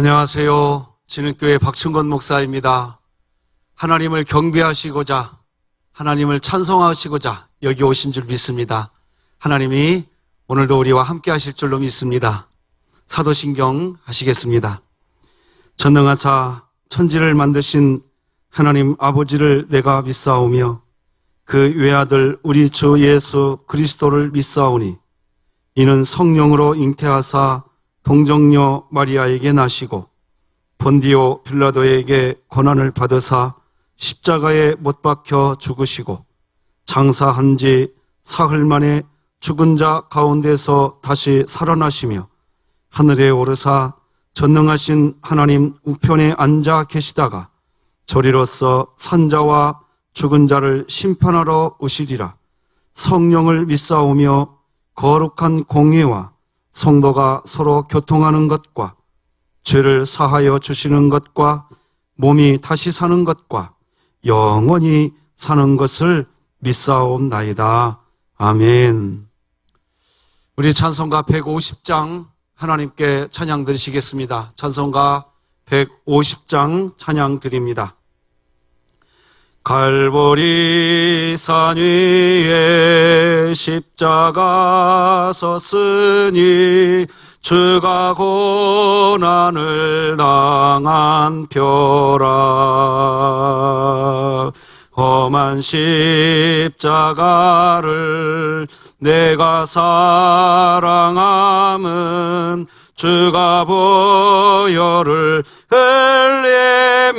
안녕하세요. 진흥교회 박충건 목사입니다. 하나님을 경배하시고자, 하나님을 찬송하시고자 여기 오신 줄 믿습니다. 하나님이 오늘도 우리와 함께 하실 줄로 믿습니다. 사도신경 하시겠습니다. 전능하사 천지를 만드신 하나님 아버지를 내가 믿사오며 그 외아들 우리 주 예수 그리스도를 믿사오니 이는 성령으로 잉태하사 동정녀 마리아에게 나시고 본디오 빌라도에게 고난을 받으사 십자가에 못 박혀 죽으시고 장사한 지 사흘 만에 죽은 자 가운데서 다시 살아나시며 하늘에 오르사 전능하신 하나님 우편에 앉아 계시다가 저리로서 산자와 죽은 자를 심판하러 오시리라. 성령을 믿사오며 거룩한 공예와 성도가 서로 교통하는 것과 죄를 사하여 주시는 것과 몸이 다시 사는 것과 영원히 사는 것을 믿사옵나이다. 아멘. 우리 찬송가 150장 하나님께 찬양 드리시겠습니다. 찬송가 150장 찬양 드립니다. 갈보리 산 위에 십자가 섰으니 주가 고난을 당한 표라. 험한 십자가를 내가 사랑함은 주가 보혈을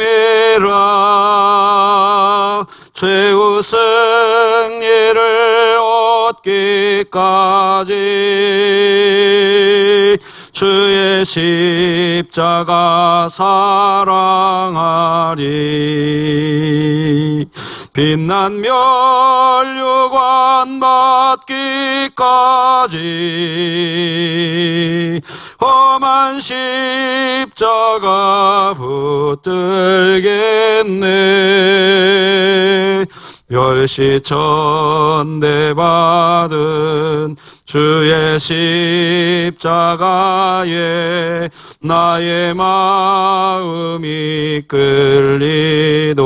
흘림이라. 최후 승리를 얻기까지 주의 십자가 사랑하리. 빛난 멸류관 받기까지 험한 십자가 붙들겠네. 멸시천대 받은 주의 십자가에 나의 마음이 끌리도다.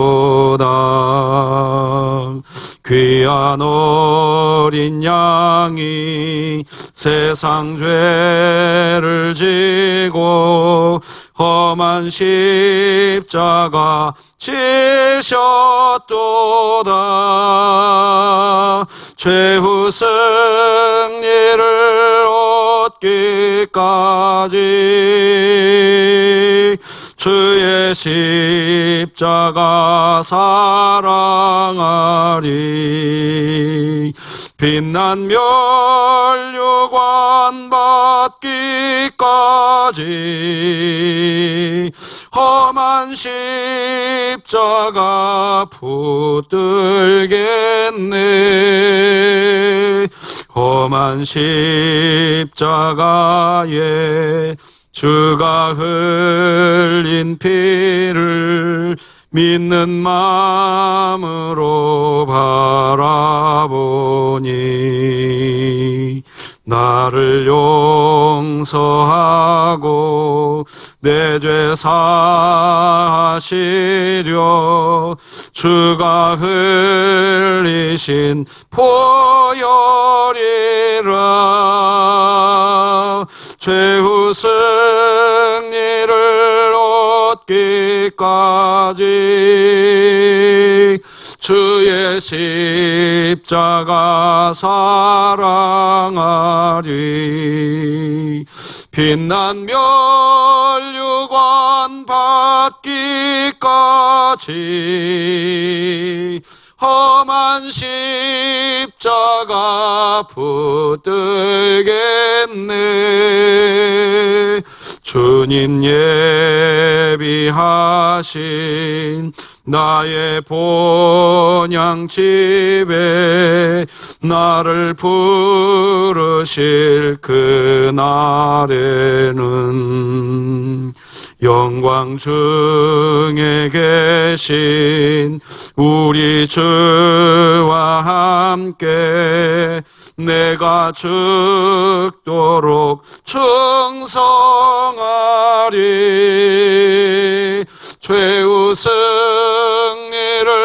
귀한 어린 양이 세상 죄를 지고 험한 십자가 지셨도다. 최후 승리를 얻기까지 주의 십자가 사랑하리. 빛난 멸류관 받기까지 험한 십자가 붙들겠네. 험한 십자가에 주가 흘린 피를 믿는 마음으로 바라보니 나를 용서하고 내 죄 사하시려 주가 흘리신 보혈이라. 최후 승리를 얻기까지 주의 십자가 사랑하리. 빛난 멸류관 받기까지 험한 십자가 붙들겠네. 주님 예비하신 나의 본향 집에 나를 부르실 그날에는 영광 중에 계신 우리 주와 함께 내가 죽도록 충성하리. 최후 승리를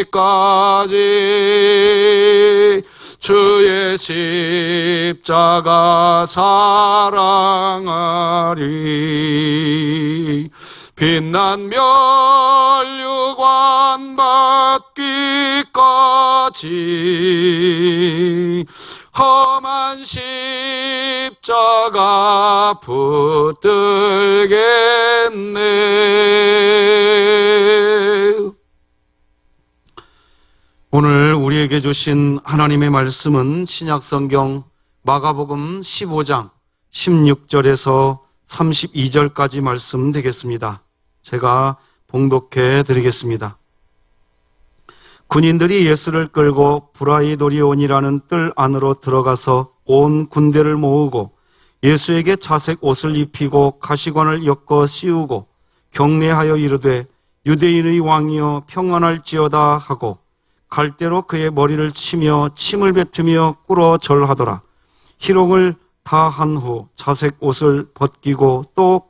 얻기까지 주의 십자가 사랑하리. 빛난 면류관 받기까지 험한 십자가 붙들겠네. 오늘 우리에게 주신 하나님의 말씀은 신약성경 마가복음 15장 16절에서 32절까지 말씀 되겠습니다. 제가 봉독해 드리겠습니다. 군인들이 예수를 끌고 브라이도리온이라는 뜰 안으로 들어가서 온 군대를 모으고 예수에게 자색 옷을 입히고 가시관을 엮어 씌우고 경례하여 이르되 유대인의 왕이여 평안할지어다 하고 갈대로 그의 머리를 치며 침을 뱉으며 꿇어 절하더라. 희롱을 다 한 후 자색 옷을 벗기고 또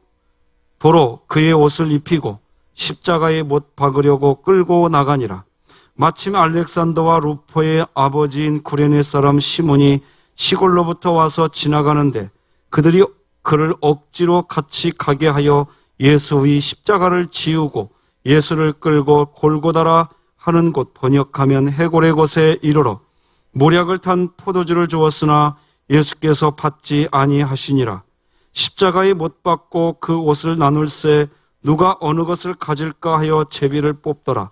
도로 그의 옷을 입히고 십자가에 못 박으려고 끌고 나가니라. 마침 알렉산더와 루포의 아버지인 구레네 사람 시몬이 시골로부터 와서 지나가는데 그들이 그를 억지로 같이 가게 하여 예수의 십자가를 지우고 예수를 끌고 골고다라 하는 곳, 번역하면 해골의 곳에 이르러 모략을 탄 포도주를 주었으나 예수께서 받지 아니하시니라. 십자가에 못 박고 그 옷을 나눌새 누가 어느 것을 가질까 하여 제비를 뽑더라.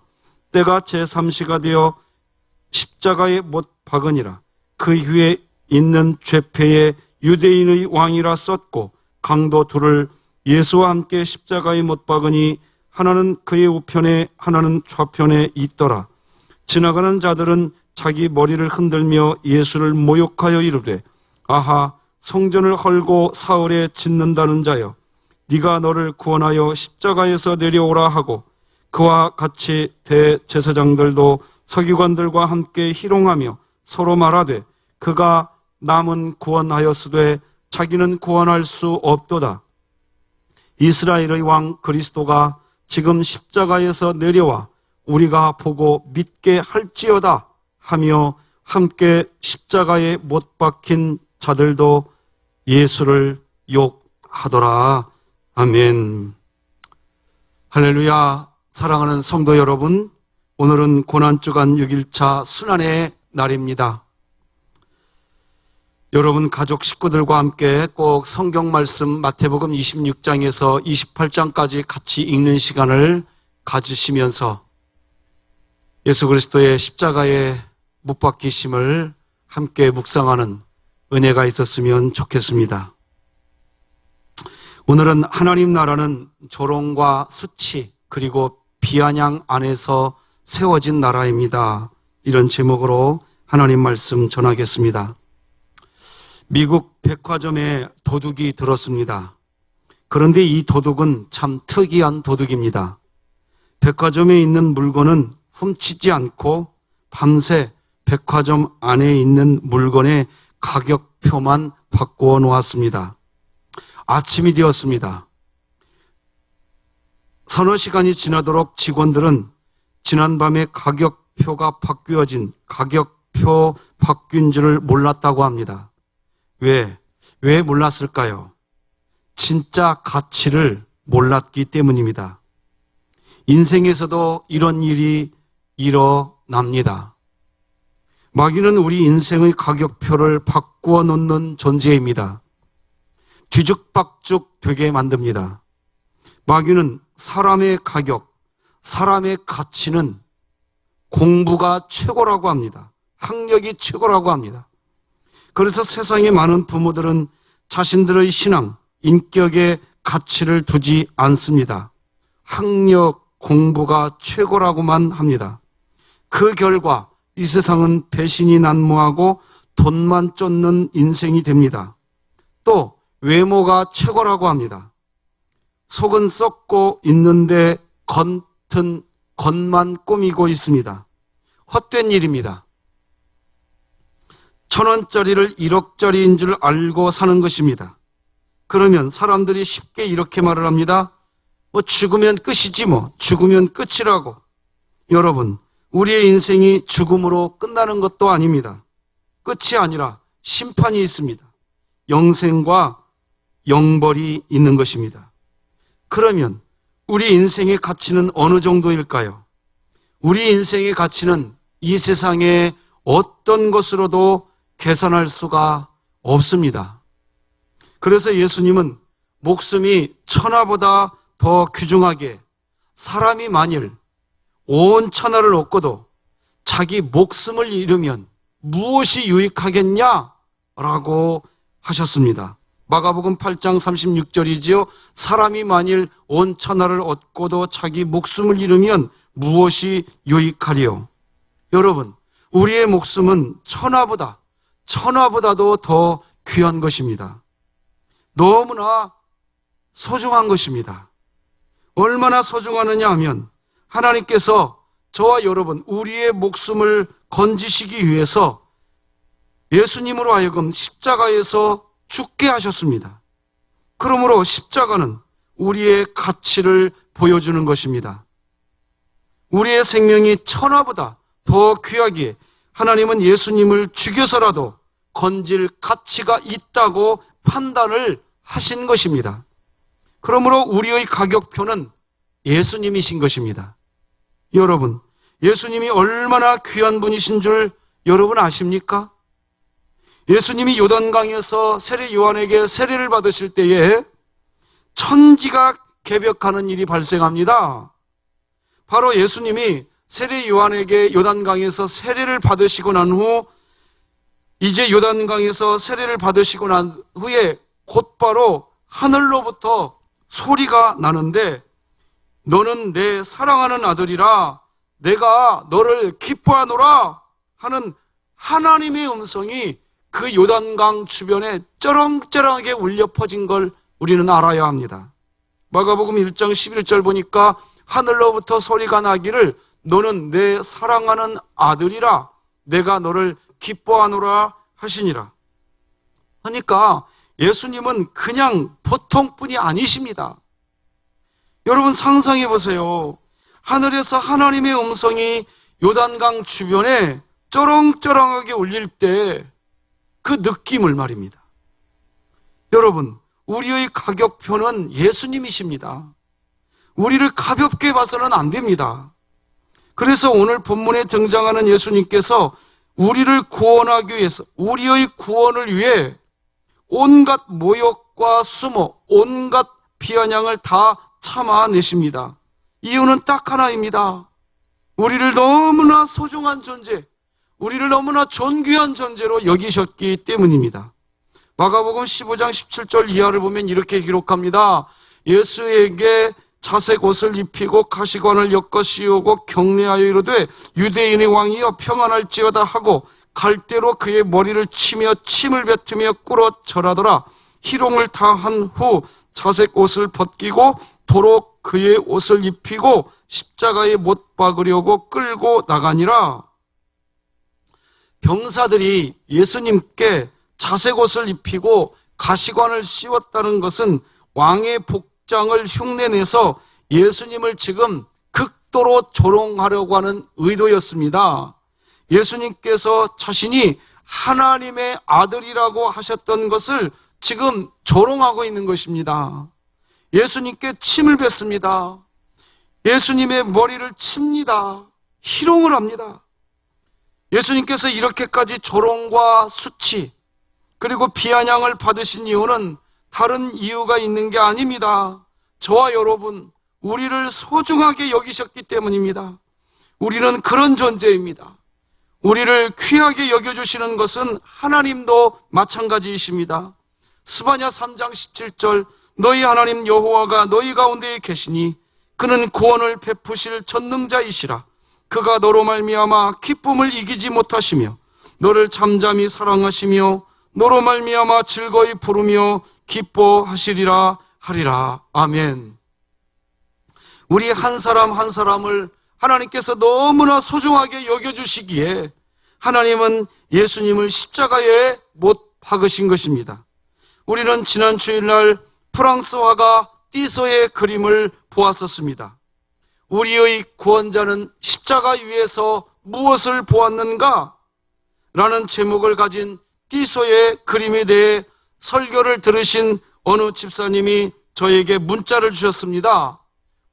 때가 제3시가 되어 십자가에 못 박으니라. 그 위에 있는 죄패에 유대인의 왕이라 썼고 강도 둘을 예수와 함께 십자가에 못 박으니 하나는 그의 우편에 하나는 좌편에 있더라. 지나가는 자들은 자기 머리를 흔들며 예수를 모욕하여 이르되 아하, 성전을 헐고 사흘에 짓는다는 자여, 네가 너를 구원하여 십자가에서 내려오라 하고 그와 같이 대제사장들도 서기관들과 함께 희롱하며 서로 말하되 그가 남은 구원하였으되 자기는 구원할 수 없도다. 이스라엘의 왕 그리스도가 지금 십자가에서 내려와 우리가 보고 믿게 할지어다 하며 함께 십자가에 못 박힌 자들도 예수를 욕하더라. 아멘. 할렐루야. 사랑하는 성도 여러분, 오늘은 고난주간 6일차 순환의 날입니다. 여러분 가족 식구들과 함께 꼭 성경 말씀 마태복음 26장에서 28장까지 같이 읽는 시간을 가지시면서 예수 그리스도의 십자가에 못 박히심을 함께 묵상하는 은혜가 있었으면 좋겠습니다. 오늘은 하나님 나라는 조롱과 수치 그리고 비아냥 안에서 세워진 나라입니다. 이런 제목으로 하나님 말씀 전하겠습니다. 미국 백화점에 도둑이 들었습니다. 그런데 이 도둑은 참 특이한 도둑입니다. 백화점에 있는 물건은 훔치지 않고 밤새 백화점 안에 있는 물건의 가격표만 바꾸어 놓았습니다. 아침이 되었습니다. 서너 시간이 지나도록 직원들은 지난밤에 가격표가 바뀌어진 가격표 바뀐 줄을 몰랐다고 합니다. 왜 몰랐을까요? 진짜 가치를 몰랐기 때문입니다. 인생에서도 이런 일이 일어납니다. 마귀는 우리 인생의 가격표를 바꾸어 놓는 존재입니다. 뒤죽박죽 되게 만듭니다. 마귀는 사람의 가격, 사람의 가치는 공부가 최고라고 합니다. 학력이 최고라고 합니다. 그래서 세상의 많은 부모들은 자신들의 신앙, 인격에 가치를 두지 않습니다. 학력, 공부가 최고라고만 합니다. 그 결과 이 세상은 배신이 난무하고 돈만 쫓는 인생이 됩니다. 또 외모가 최고라고 합니다. 속은 썩고 있는데 겉만 꾸미고 있습니다. 헛된 일입니다. 1,000원짜리를 1억짜리인 줄 알고 사는 것입니다. 그러면 사람들이 쉽게 이렇게 말을 합니다. 죽으면 끝이지 죽으면 끝이라고. 여러분, 우리의 인생이 죽음으로 끝나는 것도 아닙니다. 끝이 아니라 심판이 있습니다. 영생과 영벌이 있는 것입니다. 그러면 우리 인생의 가치는 어느 정도일까요? 우리 인생의 가치는 이 세상의 어떤 것으로도 계산할 수가 없습니다. 그래서 예수님은 목숨이 천하보다 더 귀중하게 사람이 만일 온 천하를 얻고도 자기 목숨을 잃으면 무엇이 유익하겠냐라고 하셨습니다. 마가복음 8장 36절이지요. 사람이 만일 온 천하를 얻고도 자기 목숨을 잃으면 무엇이 유익하리요? 여러분, 우리의 목숨은 천하보다도 더 귀한 것입니다. 너무나 소중한 것입니다. 얼마나 소중하느냐 하면 하나님께서 저와 여러분, 우리의 목숨을 건지시기 위해서 예수님으로 하여금 십자가에서 죽게 하셨습니다. 그러므로 십자가는 우리의 가치를 보여주는 것입니다. 우리의 생명이 천하보다 더 귀하기에 하나님은 예수님을 죽여서라도 건질 가치가 있다고 판단을 하신 것입니다. 그러므로 우리의 가격표는 예수님이신 것입니다. 여러분, 예수님이 얼마나 귀한 분이신 줄 여러분 아십니까? 예수님이 요단강에서 세례 요한에게 세례를 받으실 때에 천지가 개벽하는 일이 발생합니다. 바로 예수님이 세례 요한에게 요단강에서 세례를 받으시고 난 후, 이제 요단강에서 세례를 받으시고 난 후에 곧바로 하늘로부터 소리가 나는데, 너는 내 사랑하는 아들이라 내가 너를 기뻐하노라 하는 하나님의 음성이 그 요단강 주변에 쩌렁쩌렁하게 울려 퍼진 걸 우리는 알아야 합니다. 마가복음 1장 11절 보니까 하늘로부터 소리가 나기를 너는 내 사랑하는 아들이라 내가 너를 기뻐하노라 하시니라. 그러니까 예수님은 그냥 보통뿐이 아니십니다. 여러분 상상해 보세요. 하늘에서 하나님의 음성이 요단강 주변에 쩌렁쩌렁하게 울릴 때 그 느낌을 말입니다. 여러분, 우리의 가격표는 예수님이십니다. 우리를 가볍게 봐서는 안 됩니다. 그래서 오늘 본문에 등장하는 예수님께서 우리를 구원하기 위해서, 우리의 구원을 위해 온갖 모욕과 수모, 온갖 비아냥을 다 참아내십니다. 이유는 딱 하나입니다. 우리를 너무나 소중한 존재, 우리를 너무나 존귀한 존재로 여기셨기 때문입니다. 마가복음 15장 17절 이하를 보면 이렇게 기록합니다. 예수에게 자색 옷을 입히고 가시관을 엮어 씌우고 경례하여 이르되 유대인의 왕이여 평안할지어다 하고 갈대로 그의 머리를 치며 침을 뱉으며 꿇어 절하더라. 희롱을 당한 후 자색 옷을 벗기고 도로 그의 옷을 입히고 십자가에 못 박으려고 끌고 나가니라. 병사들이 예수님께 자색 옷을 입히고 가시관을 씌웠다는 것은 왕의 복장을 흉내내서 예수님을 지금 극도로 조롱하려고 하는 의도였습니다. 예수님께서 자신이 하나님의 아들이라고 하셨던 것을 지금 조롱하고 있는 것입니다. 예수님께 침을 뱉습니다. 예수님의 머리를 칩니다. 희롱을 합니다. 예수님께서 이렇게까지 조롱과 수치 그리고 비아냥을 받으신 이유는 다른 이유가 있는 게 아닙니다. 저와 여러분, 우리를 소중하게 여기셨기 때문입니다. 우리는 그런 존재입니다. 우리를 귀하게 여겨주시는 것은 하나님도 마찬가지이십니다. 스바냐 3장 17절 너희 하나님 여호와가 너희 가운데에 계시니 그는 구원을 베푸실 전능자이시라. 그가 너로 말미암아 기쁨을 이기지 못하시며 너를 잠잠히 사랑하시며 너로 말미암아 즐거이 부르며 기뻐하시리라 하리라. 아멘. 우리 한 사람 한 사람을 하나님께서 너무나 소중하게 여겨주시기에 하나님은 예수님을 십자가에 못 박으신 것입니다. 우리는 지난 주일날 프랑스 화가 띠소의 그림을 보았었습니다. 우리의 구원자는 십자가 위에서 무엇을 보았는가? 라는 제목을 가진 띠소의 그림에 대해 설교를 들으신 어느 집사님이 저에게 문자를 주셨습니다.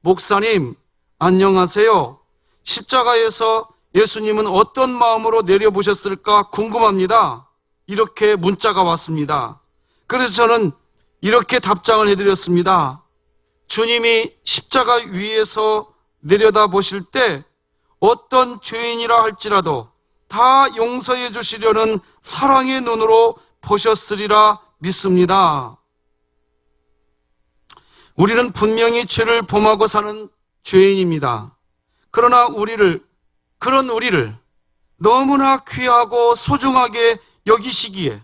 목사님, 안녕하세요. 십자가에서 예수님은 어떤 마음으로 내려보셨을까 궁금합니다. 이렇게 문자가 왔습니다. 그래서 저는 이렇게 답장을 해드렸습니다. 주님이 십자가 위에서 내려다보실 때 어떤 죄인이라 할지라도 다 용서해 주시려는 사랑의 눈으로 보셨으리라 믿습니다. 우리는 분명히 죄를 범하고 사는 죄인입니다. 그러나 그런 우리를 너무나 귀하고 소중하게 여기시기에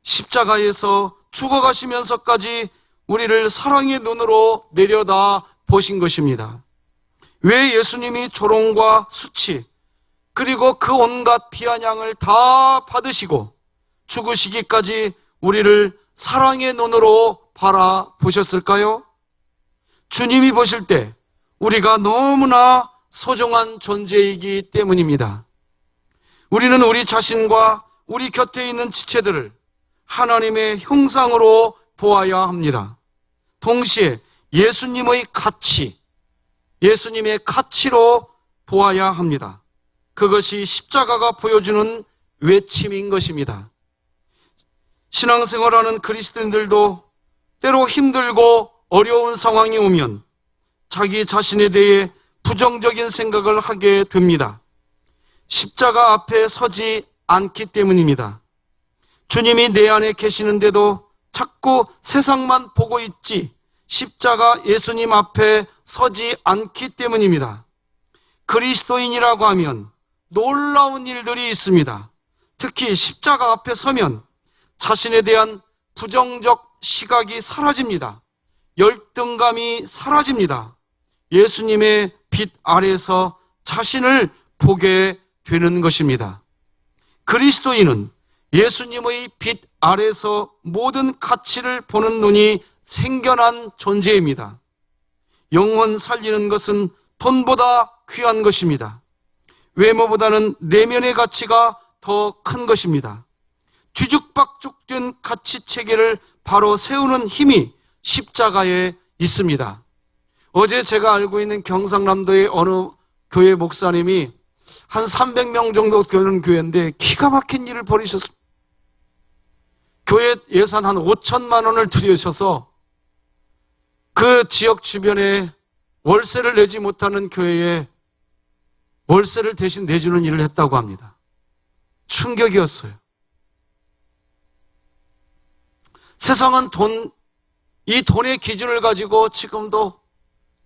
십자가에서 죽어가시면서까지 우리를 사랑의 눈으로 내려다 보신 것입니다. 왜 예수님이 조롱과 수치 그리고 그 온갖 비아냥을 다 받으시고 죽으시기까지 우리를 사랑의 눈으로 바라보셨을까요? 주님이 보실 때 우리가 너무나 소중한 존재이기 때문입니다. 우리는 우리 자신과 우리 곁에 있는 지체들을 하나님의 형상으로 보아야 합니다. 동시에 예수님의 가치로 보아야 합니다. 그것이 십자가가 보여주는 외침인 것입니다. 신앙생활하는 그리스도인들도 때로 힘들고 어려운 상황이 오면 자기 자신에 대해 부정적인 생각을 하게 됩니다. 십자가 앞에 서지 않기 때문입니다. 주님이 내 안에 계시는데도 자꾸 세상만 보고 있지 십자가 예수님 앞에 서지 않기 때문입니다. 그리스도인이라고 하면 놀라운 일들이 있습니다. 특히 십자가 앞에 서면 자신에 대한 부정적 시각이 사라집니다. 열등감이 사라집니다. 예수님의 빛 아래서 자신을 보게 되는 것입니다. 그리스도인은 예수님의 빛 아래서 모든 가치를 보는 눈이 생겨난 존재입니다. 영혼 살리는 것은 돈보다 귀한 것입니다. 외모보다는 내면의 가치가 더 큰 것입니다. 뒤죽박죽된 가치 체계를 바로 세우는 힘이 십자가에 있습니다. 어제 제가 알고 있는 경상남도의 어느 교회 목사님이 한 300명 정도 되는 교회인데 기가 막힌 일을 벌이셨습니다. 교회 예산 한 5천만 원을 들이셔서 그 지역 주변에 월세를 내지 못하는 교회에 월세를 대신 내주는 일을 했다고 합니다. 충격이었어요. 세상은 이 돈의 기준을 가지고 지금도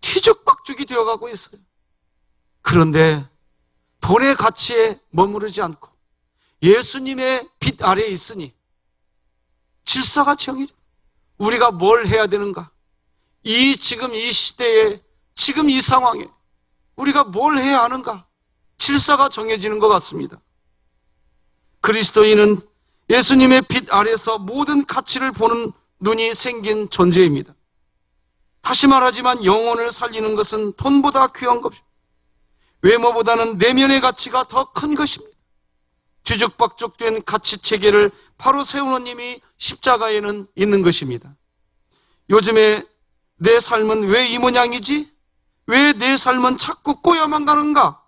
뒤죽박죽이 되어가고 있어요. 그런데 돈의 가치에 머무르지 않고 예수님의 빛 아래에 있으니 질서가 정해져. 우리가 뭘 해야 되는가? 지금 이 시대에, 지금 이 상황에 우리가 뭘 해야 하는가? 질서가 정해지는 것 같습니다. 그리스도인은 예수님의 빛 아래서 모든 가치를 보는 눈이 생긴 존재입니다. 다시 말하지만 영혼을 살리는 것은 돈보다 귀한 것입니다. 외모보다는 내면의 가치가 더 큰 것입니다. 뒤죽박죽된 가치 체계를 바로 세우는 힘이 십자가에는 있는 것입니다. 요즘에 내 삶은 왜 이 모양이지? 왜 내 삶은 자꾸 꼬여만 가는가?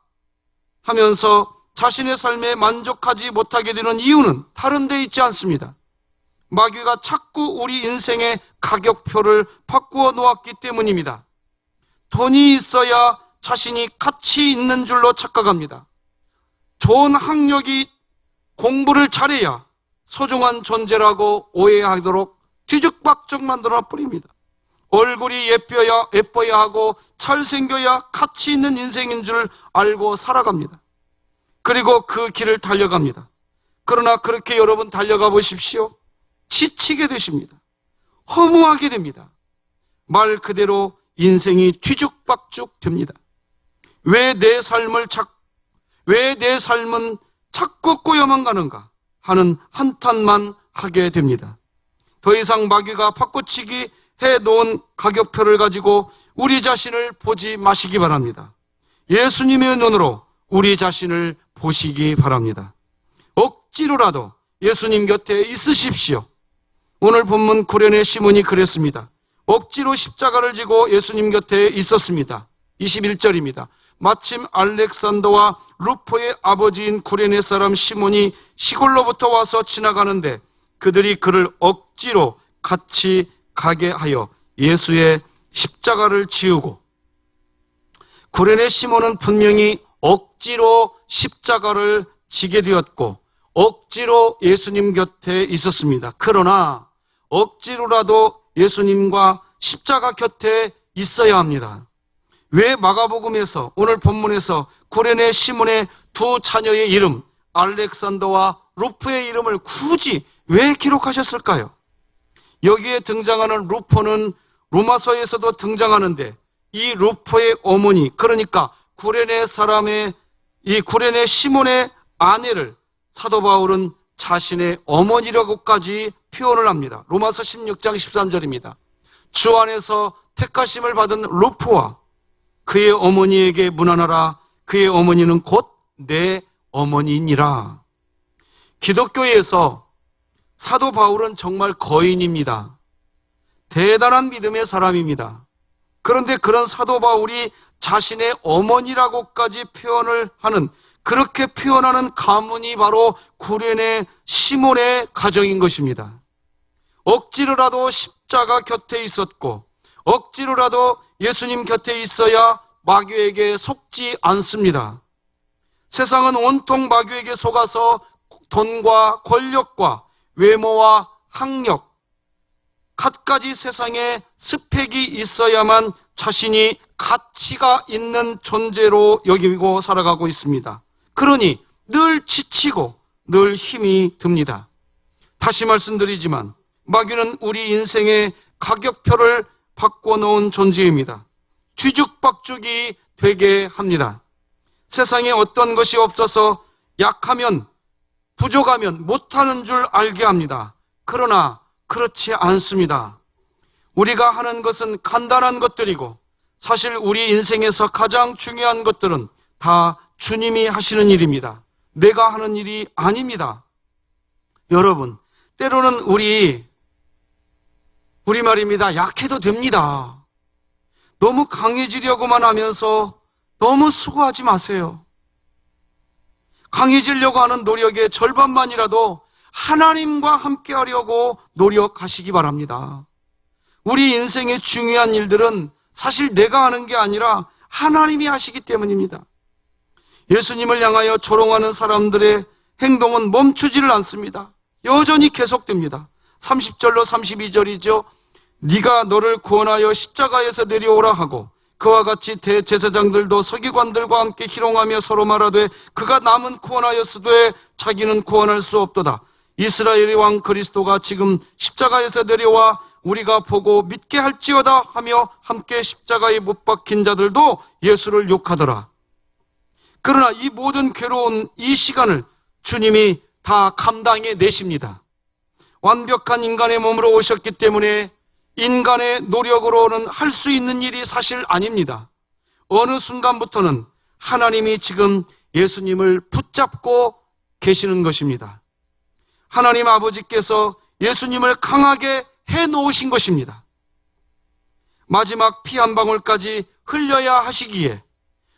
하면서 자신의 삶에 만족하지 못하게 되는 이유는 다른 데 있지 않습니다. 마귀가 자꾸 우리 인생의 가격표를 바꾸어 놓았기 때문입니다. 돈이 있어야 자신이 가치 있는 줄로 착각합니다. 좋은 학력이 공부를 잘해야 소중한 존재라고 오해하도록 뒤죽박죽 만들어 버립니다. 얼굴이 예뻐야 하고 잘생겨야 가치 있는 인생인 줄 알고 살아갑니다. 그리고 그 길을 달려갑니다. 그러나 그렇게 여러분 달려가 보십시오. 지치게 되십니다. 허무하게 됩니다. 말 그대로 인생이 뒤죽박죽 됩니다. 왜 내 삶은 자꾸 꼬여만 가는가 하는 한탄만 하게 됩니다. 더 이상 마귀가 바꿔치기 해놓은 가격표를 가지고 우리 자신을 보지 마시기 바랍니다. 예수님의 눈으로 우리 자신을 보시기 바랍니다. 억지로라도 예수님 곁에 있으십시오. 오늘 본문 구레네 시몬이 그랬습니다. 억지로 십자가를 지고 예수님 곁에 있었습니다. 21절입니다. 마침 알렉산더와 루포의 아버지인 구레네 사람 시몬이 시골로부터 와서 지나가는데 그들이 그를 억지로 같이 가게 하여 예수의 십자가를 지우고, 구레네 시몬은 분명히 억지로 십자가를 지게 되었고 억지로 예수님 곁에 있었습니다. 그러나 억지로라도 예수님과 십자가 곁에 있어야 합니다. 왜 마가복음에서 오늘 본문에서 구레네 시몬의 두 자녀의 이름 알렉산더와 루포의 이름을 굳이 왜 기록하셨을까요? 여기에 등장하는 루포는 로마서에서도 등장하는데 이 루포의 어머니, 그러니까 구레네 사람의 이 구레네 시몬의 아내를 사도 바울은 자신의 어머니라고까지 표현을 합니다. 로마서 16장 13절입니다. 주 안에서 택하심을 받은 루포와 그의 어머니에게 문안하라. 그의 어머니는 곧 내 어머니니라. 기독교에서 사도 바울은 정말 거인입니다. 대단한 믿음의 사람입니다. 그런데 그런 사도 바울이 자신의 어머니라고까지 표현을 하는, 그렇게 표현하는 가문이 바로 구레네 시몬의 가정인 것입니다. 억지로라도 십자가 곁에 있었고 억지로라도 예수님 곁에 있어야 마귀에게 속지 않습니다. 세상은 온통 마귀에게 속아서 돈과 권력과 외모와 학력, 갖가지 세상에 스펙이 있어야만 자신이 가치가 있는 존재로 여기고 살아가고 있습니다. 그러니 늘 지치고 늘 힘이 듭니다. 다시 말씀드리지만 마귀는 우리 인생의 가격표를 바꿔놓은 존재입니다. 뒤죽박죽이 되게 합니다. 세상에 어떤 것이 없어서 약하면, 부족하면 못하는 줄 알게 합니다. 그러나 그렇지 않습니다. 우리가 하는 것은 간단한 것들이고 사실 우리 인생에서 가장 중요한 것들은 다 주님이 하시는 일입니다. 내가 하는 일이 아닙니다. 여러분, 때로는 우리 말입니다. 약해도 됩니다. 너무 강해지려고만 하면서 너무 수고하지 마세요. 강해지려고 하는 노력의 절반만이라도 하나님과 함께 하려고 노력하시기 바랍니다. 우리 인생의 중요한 일들은 사실 내가 하는 게 아니라 하나님이 하시기 때문입니다. 예수님을 향하여 조롱하는 사람들의 행동은 멈추지를 않습니다. 여전히 계속됩니다. 30절로 32절이죠. 네가 너를 구원하여 십자가에서 내려오라 하고 그와 같이 대제사장들도 서기관들과 함께 희롱하며 서로 말하되 그가 남은 구원하였으되 자기는 구원할 수 없도다. 이스라엘의 왕 그리스도가 지금 십자가에서 내려와 우리가 보고 믿게 할지어다 하며 함께 십자가에 못 박힌 자들도 예수를 욕하더라. 그러나 이 모든 괴로운 이 시간을 주님이 다 감당해 내십니다. 완벽한 인간의 몸으로 오셨기 때문에 인간의 노력으로는 할 수 있는 일이 사실 아닙니다. 어느 순간부터는 하나님이 지금 예수님을 붙잡고 계시는 것입니다. 하나님 아버지께서 예수님을 강하게 해놓으신 것입니다. 마지막 피 한 방울까지 흘려야 하시기에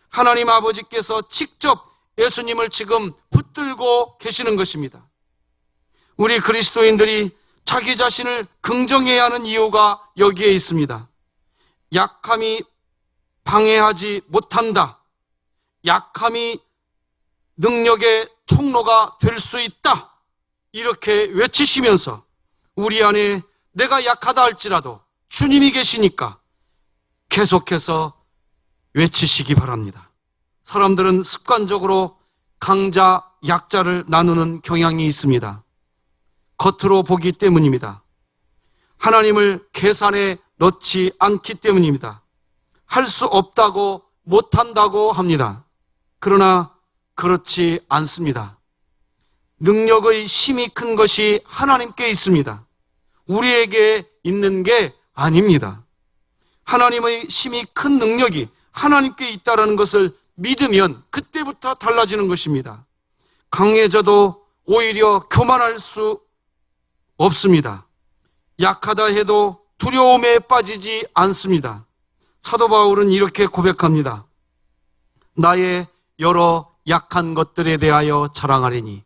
하나님 아버지께서 직접 예수님을 지금 붙들고 계시는 것입니다. 우리 그리스도인들이 자기 자신을 긍정해야 하는 이유가 여기에 있습니다. 약함이 방해하지 못한다. 약함이 능력의 통로가 될 수 있다. 이렇게 외치시면서 우리 안에 내가 약하다 할지라도 주님이 계시니까 계속해서 외치시기 바랍니다. 사람들은 습관적으로 강자, 약자를 나누는 경향이 있습니다. 겉으로 보기 때문입니다. 하나님을 계산에 넣지 않기 때문입니다. 할 수 없다고 못한다고 합니다. 그러나 그렇지 않습니다. 능력의 힘이 큰 것이 하나님께 있습니다. 우리에게 있는 게 아닙니다. 하나님의 힘이 큰 능력이 하나님께 있다는 것을 믿으면 그때부터 달라지는 것입니다. 강해져도 오히려 교만할 수 없습니다. 약하다 해도 두려움에 빠지지 않습니다. 사도 바울은 이렇게 고백합니다. 나의 여러 약한 것들에 대하여 자랑하리니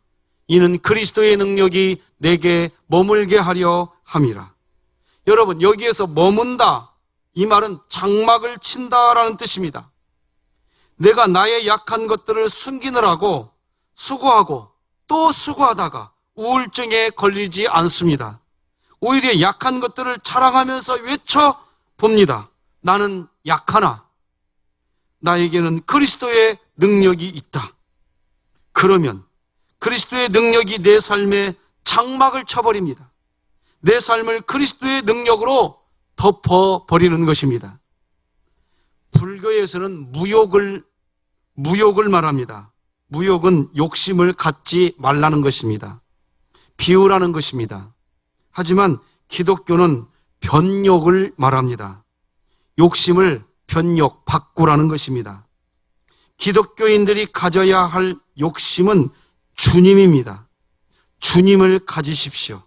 이는 그리스도의 능력이 내게 머물게 하려 함이라. 여러분, 여기에서 머문다, 이 말은 장막을 친다라는 뜻입니다. 내가 나의 약한 것들을 숨기느라고 수고하고 또 수고하다가 우울증에 걸리지 않습니다. 오히려 약한 것들을 자랑하면서 외쳐봅니다. 나는 약하나 나에게는 그리스도의 능력이 있다. 그러면 그리스도의 능력이 내 삶에 장막을 쳐버립니다. 내 삶을 그리스도의 능력으로 덮어버리는 것입니다. 불교에서는 무욕을 말합니다. 무욕은 욕심을 갖지 말라는 것입니다. 비우라는 것입니다. 하지만 기독교는 변욕을 말합니다. 욕심을 변욕, 바꾸라는 것입니다. 기독교인들이 가져야 할 욕심은 주님입니다. 주님을 가지십시오.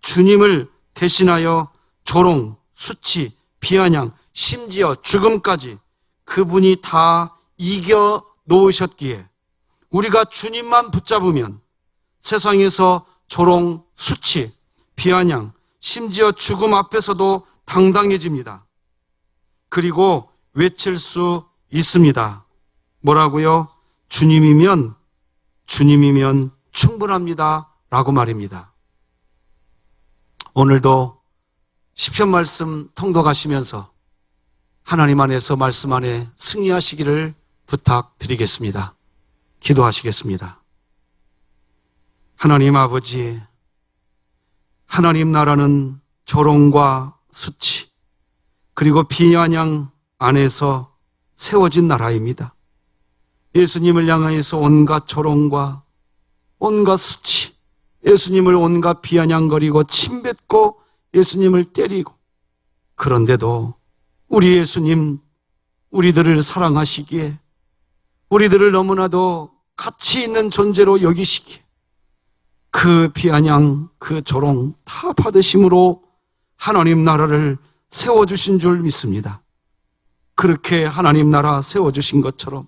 주님을 대신하여 조롱, 수치, 비아냥, 심지어 죽음까지 그분이 다 이겨 놓으셨기에 우리가 주님만 붙잡으면 세상에서 조롱, 수치, 비아냥, 심지어 죽음 앞에서도 당당해집니다. 그리고 외칠 수 있습니다. 뭐라고요? 주님이면 충분합니다 라고 말입니다. 오늘도 시편 말씀 통독하시면서 하나님 안에서 말씀 안에 승리하시기를 부탁드리겠습니다. 기도하시겠습니다. 하나님 아버지, 하나님 나라는 조롱과 수치 그리고 비아냥 안에서 세워진 나라입니다. 예수님을 향하여서 온갖 조롱과 온갖 수치, 예수님을 온갖 비아냥거리고 침뱉고 예수님을 때리고, 그런데도 우리 예수님 우리들을 사랑하시기에 우리들을 너무나도 가치 있는 존재로 여기시기에 그 비아냥, 그 조롱 다 받으심으로 하나님 나라를 세워주신 줄 믿습니다. 그렇게 하나님 나라 세워주신 것처럼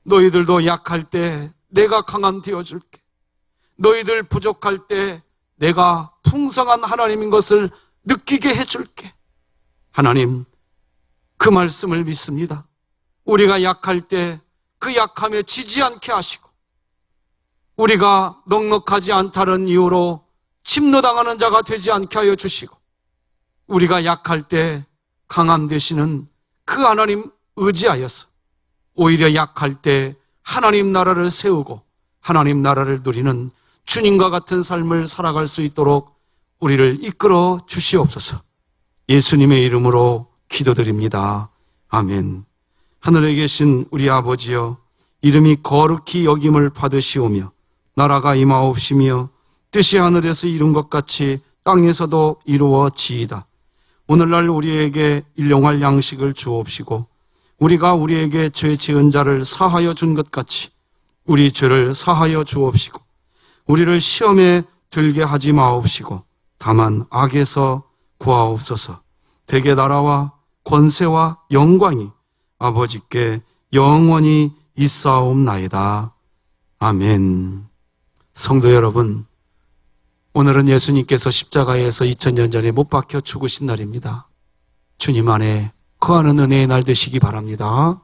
너희들도 약할 때 내가 강함 되어줄게. 너희들 부족할 때 내가 풍성한 하나님인 것을 느끼게 해줄게. 하나님, 그 말씀을 믿습니다. 우리가 약할 때 그 약함에 지지 않게 하시고, 우리가 넉넉하지 않다는 이유로 침노당하는 자가 되지 않게 하여 주시고, 우리가 약할 때 강함 되시는 그 하나님 의지하여서 오히려 약할 때 하나님 나라를 세우고 하나님 나라를 누리는 주님과 같은 삶을 살아갈 수 있도록 우리를 이끌어 주시옵소서. 예수님의 이름으로 기도드립니다. 아멘. 하늘에 계신 우리 아버지여, 이름이 거룩히 여김을 받으시오며 나라가 임하옵시며 뜻이 하늘에서 이룬 것 같이 땅에서도 이루어지이다. 오늘날 우리에게 일용할 양식을 주옵시고 우리가 우리에게 죄 지은 자를 사하여 준 것 같이 우리 죄를 사하여 주옵시고 우리를 시험에 들게 하지 마옵시고 다만 악에서 구하옵소서. 대개 나라와 권세와 영광이 아버지께 영원히 있사옵나이다. 아멘. 성도 여러분, 오늘은 예수님께서 십자가에서 2000년 전에 못 박혀 죽으신 날입니다. 주님 안에 거하는 은혜의 날 되시기 바랍니다.